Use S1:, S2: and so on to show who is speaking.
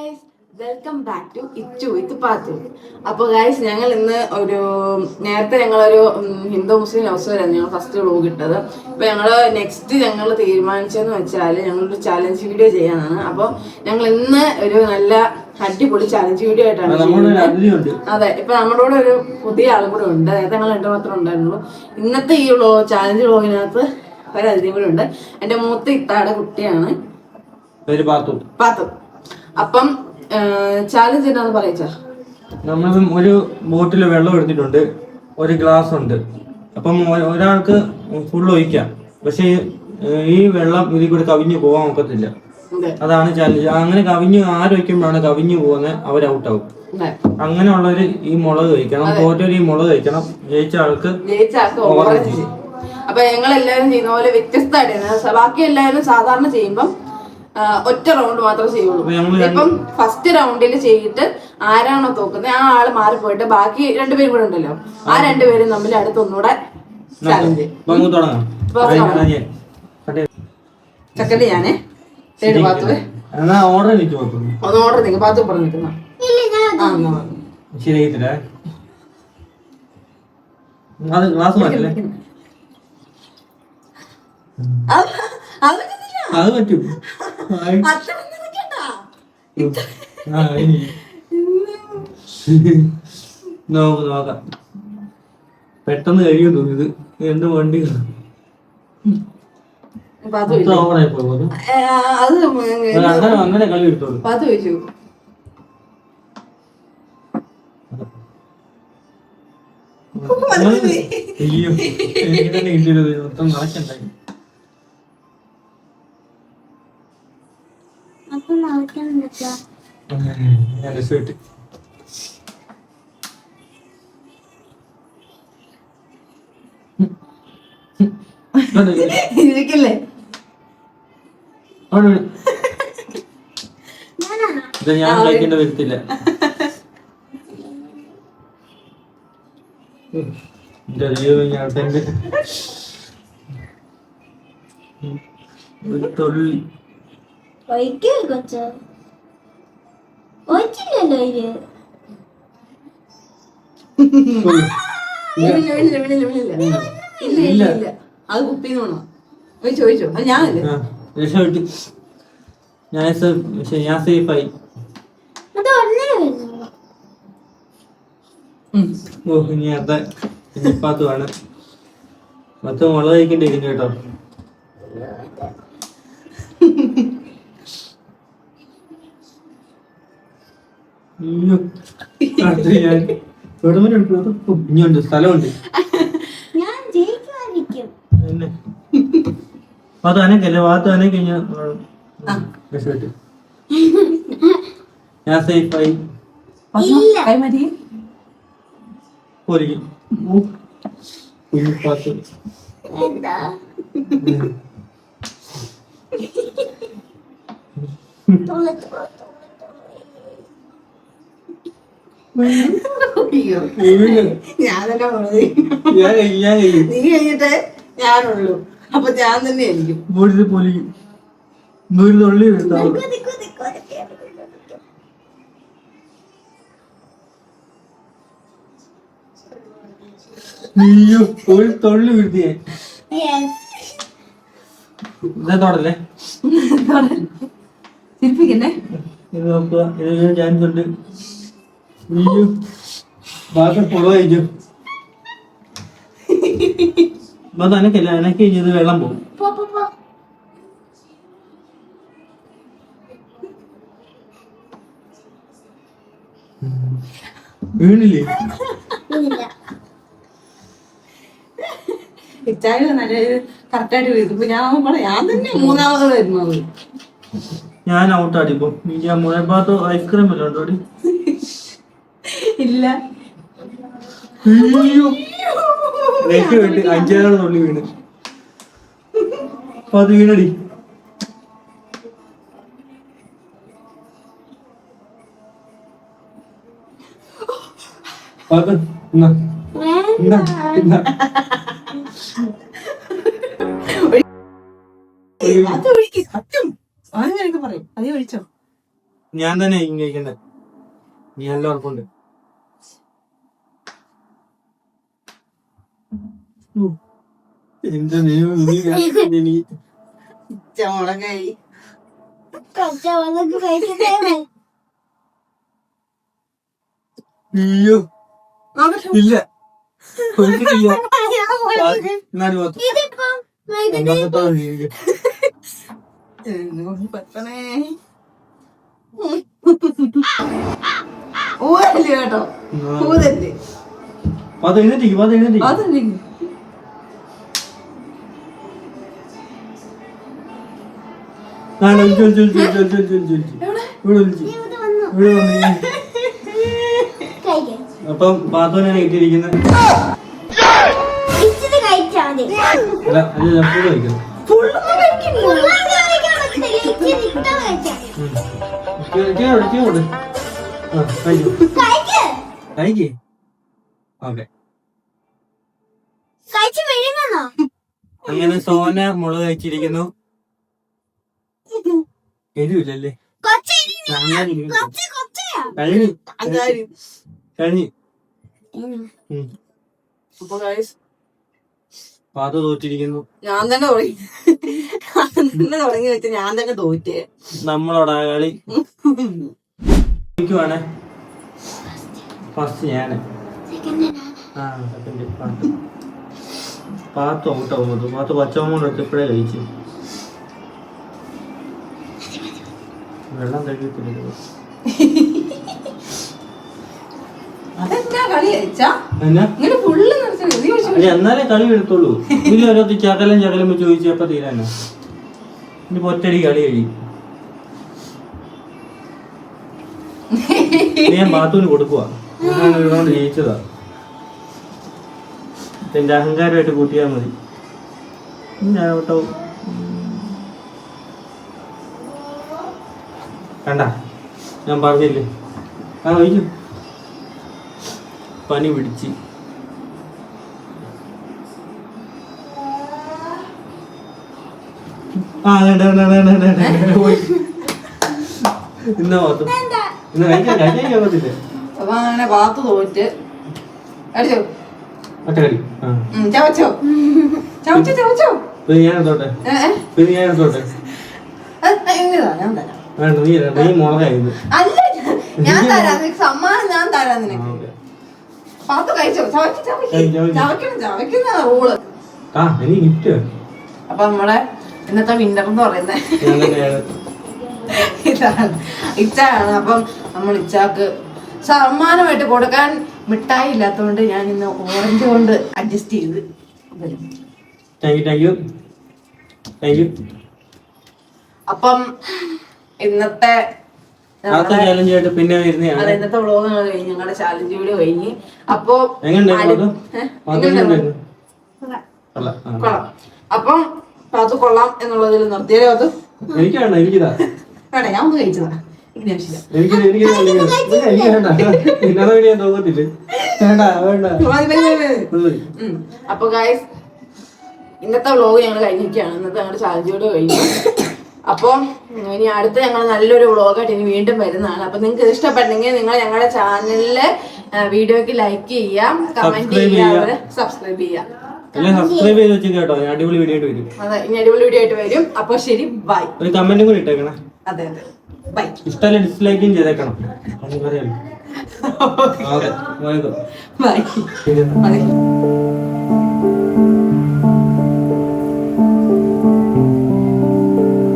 S1: Guys, welcome back to Ichu with Pathu. അപ്പോൾ guys, ഞങ്ങൾ ഇന്ന് നേരത്തെ ഞങ്ങളൊരു ഹിന്ദു മുസ്ലിം ലവ്സോരാണ് ഞങ്ങൾ ഫസ്റ്റ് വ്ലോഗ് ഇട്ടത്. അപ്പോൾ ഞങ്ങൾ തീരുമാനിച്ചതെന്ന് വെച്ചാൽ ഞങ്ങളൊരു ചാലഞ്ച് വീഡിയോ ചെയ്യാനാണ്. അപ്പോൾ ഞങ്ങൾ ഇന്ന് ഒരു നല്ല അടിപൊളി ചാലഞ്ച് വീഡിയോ ആയിട്ടാണ് ചെയ്യുന്നത്. അതെ, ഇപ്പൊ നമ്മുടെ കൂടെ ഒരു പുതിയ ആളും കൂടെ ഉണ്ട്. നേരത്തെ ഞങ്ങൾ രണ്ടു മാത്രം ഉണ്ടായിരുന്നുള്ളൂ. ഇന്നത്തെ ഈ ചാലഞ്ച് വ്ലോഗിനകത്ത് ഒരതിഥിയും കൂടെ ഉണ്ട്. എൻ്റെ മൂത്ത ഇത്താടെ കുട്ടിയാണ് പാത്തു. അപ്പം ചാലഞ്ച് എന്താന്ന് പറയച്ചാ,
S2: നമ്മൾ ഒരു ബോട്ടിൽ വെള്ളം എടുത്തിട്ടുണ്ട്, ഒരു ഗ്ലാസ് ഉണ്ട്. അപ്പം ഒരാൾക്ക് ഫുൾ ഒഴിക്കാം. പക്ഷെ ഈ വെള്ളം ഇതിൽ കൂടെ കവിഞ്ഞു പോകാൻ ഒക്കത്തില്ല. അതാണ് ചാലഞ്ച്. അങ്ങനെ ആരൊഴിക്കുമ്പോഴാണ് കവിഞ്ഞു പോകുന്നത്, അവർ ഔട്ടാവും. അങ്ങനെയുള്ളവര് ഈ മുളക് കഴിക്കണം, തോറ്റൊരു ഈ മുളക് കഴിക്കണം. ജയിച്ച ആൾക്ക്
S1: ഓറഞ്ച്. അപ്പൊ ഞങ്ങൾ എല്ലാവരും ചെയ്യുന്ന പോലെ വ്യത്യസ്തമായിട്ട്, ബാക്കി എല്ലാവരും സാധാരണ ചെയ്യുമ്പം ഒറ്റ റൗണ്ട് മാത്രമേ ചെയ്യുള്ളൂ. ഇപ്പം ഫസ്റ്റ് റൗണ്ടിൽ ചെയ്തിട്ട് ആരാണോ തോക്കുന്നത് ആ ആള് മാറിപ്പോയിട്ട് ബാക്കി രണ്ടുപേരും കൂടെ ഉണ്ടല്ലോ, ആ രണ്ടുപേരും തമ്മിൽ അടുത്തൊന്നുകൂടെ ചാലഞ്ച്. സെക്കൻഡ് ഞാനേ, തേർഡ് പാത്തു. ഒന്ന് ഓർഡർ നിൽക്കും, പാത്തു പറഞ്ഞു നിൽക്കുന്ന
S2: ശരിയായിട്ടില്ല. അത് പറ്റും. നോക്കാം, പെട്ടെന്ന് കഴിയും തോന്നിയത്. എന്ത് വണ്ടി അങ്ങനെ കളി എടുത്തോളൂ.
S1: പാത്തു ചോദിച്ചു
S2: അയ്യോ, എനിക്ക് തന്നെ കിട്ടിയത് മൊത്തം നാശണ്ടായി.
S1: ഇരിക്കില്ലേ
S2: ഞാൻ കഴിക്കേണ്ട വരത്തില്ല. ഒരു തൊഴിൽ
S1: അത് കുപ്പിന്ന് വേണോ ചോദിച്ചോ? അത് ഞാനല്ലേ
S2: രക്ഷപ്പെട്ട്. ഞാൻ സേഫായി. ഓ, ഇനി പാത്തുമാണ്. മൊത്തം മുളക് കഴിക്കേണ്ടിയിരിക്കും കേട്ടോ. ഇനിയുണ്ട്, സ്ഥലമുണ്ട്. ഭാഗത്ത് അനക്കല്ലേ, ഭാഗത്ത് അനക്ക് രക്ഷപ്പെട്ട്. ഞാൻ സേഫായി. പോരിക്കും കുഞ്ഞിപ്പാത്ത്.
S1: നീ കഴിഞ്ഞിട്ട് ഞാനുള്ളൂ, അപ്പൊ ഞാൻ തന്നെ ആയിരിക്കും.
S2: പൊലിക്കും. തൊള്ളി എടുത്താവും. അയ്യോ, ഒരു തൊള്ളി വീഴ്ത്തിയേ. തൊടല്ലേ,
S1: ചിരിപ്പിക്കണ്ടേ?
S2: ഇത് നോക്കുക, ഇത് ചാൻസ് ഉണ്ട്. അയ്യോ, ബാക്കി പുറ കഴിച്ചു. അത് അനക്കല്ല, അനക്ക് കഴിഞ്ഞത് വെള്ളം പോകും. വീണില്ലേ?
S1: ഇച്ചായ നല്ലൊരു കറക്റ്റായിട്ട് വീഴും. ഞാൻ തന്നെ മൂന്നാമത് വരുന്നത്.
S2: ഞാൻ ഔട്ടാടി. ഇപ്പൊ മുഴഭാഗത്ത് ഐസ്ക്രീം വല്ല ഉണ്ടോ?
S1: ഇല്ല.
S2: രക്ഷപ്പെട്ട് 5-6 തൊള്ളി വീണ്. അപ്പൊ അത് വീണടി.
S1: പറയും അതേ ഒഴിച്ചോ.
S2: ഞാൻ തന്നെ കഴിക്കണ്ടേ, നീ നല്ല ഉറപ്പുണ്ട്. എന്റെ
S1: മുളകായി
S2: അയ്യോ ഇല്ല ഒരിക്കലില്ല. എന്നാലും
S1: പറ്റണേ ഊതല്ലേ കേട്ടോ, ഊതല്ലേ
S2: അതെഴുന്നേറ്റിക്കും അതെഴുന്നേറ്റിക്കും.
S1: അതല്ലേ
S2: അപ്പം പാത്തോനാണ് ഇട്ടിരിക്കുന്നത്. അങ്ങനെ സോന മുളക് കഴിച്ചിരിക്കുന്നു. എരിവില്ലല്ലേ? കഴിഞ്ഞു. പാത തോറ്റിരിക്കുന്നു.
S1: ഞാൻ തന്നെ തുടങ്ങി വെച്ച ഞാൻ തന്നെ തോറ്റേ.
S2: നമ്മളോടാ കളി. ാണ് ഫസ്റ്റ് ഞാന്. സെക്കൻഡ് പാത്ത് ഔട്ടാവുന്നത്. പാത്ത് പച്ചമോണ്ട് എത്തിയപ്പോഴേ കഴിച്ചു. വെള്ളം കഴിക്കത്തില്ല. എന്നാലേ കളി എടുത്തോളൂ. ഇല്ല ഓരോരുത്തർ ചകലം ചോദിച്ചപ്പോ തീരാനോ. ഇനി ഒറ്റടി കളി കഴിയും. ഞാൻ ബാത്തൂന് കൊടുക്കുക. ഞാൻ ജയിച്ചതാ. എന്റെ അഹങ്കാരമായിട്ട് കൂട്ടിയാൽ മതി. ഞാൻ കേട്ടോ കണ്ട ഞാൻ പറഞ്ഞില്ലേ. കഴിച്ചു. പനി പിടിച്ച്
S1: അങ്ങനെ പാത്ത് തോറ്റ് അടിച്ചോ
S2: ഒറ്റക്കടി.
S1: ചവച്ചോ ചവച്ചോ ചവച്ചോ
S2: ഞാനെത്തോട്ടെ ഞാനെത്തോട്ടെ
S1: ഞാൻ തരാം.
S2: വേണ്ട നീ മുളകായിരുന്നു.
S1: അല്ല ഞാൻ തരാം, സമ്മാനം ഞാൻ തരാം നിനക്ക്. പാത്ത് കഴിച്ചോ. ചവയ്ക്കുന്ന റൂള്. അപ്പൊ നമ്മളെ ഇന്നത്തെ വിന്നർ എന്ന് പറയുന്നത് ഇതാണ്, ഇച്ചാണ്. അപ്പം നമ്മൾ ഇച്ചാക്ക് സമ്മാനമായിട്ട് കൊടുക്കാൻ മിഠായി ഇല്ലാത്തതുകൊണ്ട് ഞാൻ ഇന്ന് ഓറഞ്ച് കൊണ്ട് അഡ്ജസ്റ്റ് ചെയ്ത്. അപ്പം ഇന്നത്തെ
S2: പിന്നെ
S1: ഇന്നത്തെ വ്ളോഗ് കഴിഞ്ഞ് ഞങ്ങളുടെ ചാലഞ്ച് വീഡിയോ കഴിഞ്ഞ്. അപ്പൊ കൊള്ളാം. അപ്പം അത് കൊള്ളാം എന്നുള്ളതിൽ നിർത്തിയാലോ? അത്
S2: എനിക്ക് വേണ്ട, എനിക്കിതാ
S1: വേണ്ട, ഞാൻ ഒന്ന് കഴിച്ചതാ. അപ്പൊ ഗൈസ് ഇന്നത്തെ വ്ളോഗ് ഞങ്ങൾ കഴിഞ്ഞിരിക്കുകയാണ്. ഇന്നത്തെ ഞങ്ങളുടെ ചാലഞ്ച് വീഡിയോ കഴിഞ്ഞു. അപ്പം ഇനി അടുത്ത ഞങ്ങൾ നല്ലൊരു വ്ളോഗായിട്ട് ഇനി വീണ്ടും വരുന്നതാണ്. അപ്പൊ നിങ്ങൾക്ക് ഇഷ്ടപ്പെട്ടെങ്കിൽ നിങ്ങൾ ഞങ്ങളുടെ ചാനലില് വീഡിയോക്ക് ലൈക്ക് ചെയ്യാം, കമന്റ് ചെയ്യാം, സബ്സ്ക്രൈബ് ചെയ്യാം.
S2: സബ്സ്ക്രൈബ് ചെയ്ത് വെച്ച് കേട്ടോ. അടിപൊളി വീഡിയോ ആയിട്ട് വരും.
S1: അതെ, ഇനി അടിപൊളി വീഡിയോ ആയിട്ട് വരും. അപ്പൊ ശരി, ബൈ.
S2: ഒരു കമന്റും കൂടി ഇട്ടേക്കണം.
S1: അതെ അതെ, ബൈ.
S2: ഇഷ്ടമല്ല ഡിസ്ലൈക്കും ചെയ്തേക്കണം. ബൈ.